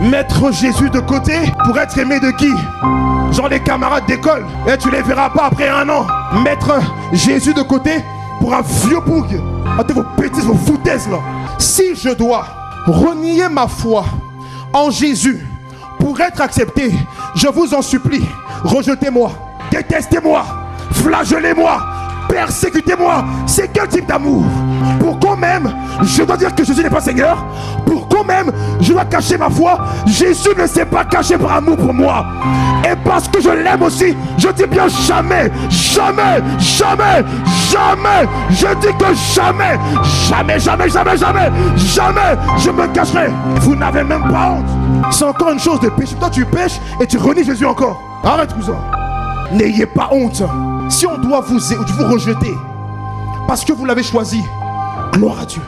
Mettre Jésus de côté pour être aimé de qui? Genre les camarades d'école. Et tu les verras pas après un an. Mettre Jésus de côté pour un vieux boug. Attends vos bêtises, vos foutaises là. Si je dois renier ma foi en Jésus pour être accepté, je vous en supplie, rejetez-moi, détestez-moi, flagellez-moi, persécutez-moi. C'est quel type d'amour? Pour quand même je dois dire que Jésus n'est pas Seigneur? Pour quand même je dois cacher ma foi? Jésus ne s'est pas caché par amour pour moi. Et parce que je l'aime aussi, je dis bien jamais, jamais, jamais, jamais. Je dis que jamais, jamais, jamais, jamais, jamais, jamais je me cacherai. Vous n'avez même pas honte. C'est encore une chose de péché. Toi tu pêches et tu renies Jésus encore. Arrête cousin. N'ayez pas honte. Si on doit vous rejeter parce que vous l'avez choisi, gloire à Dieu.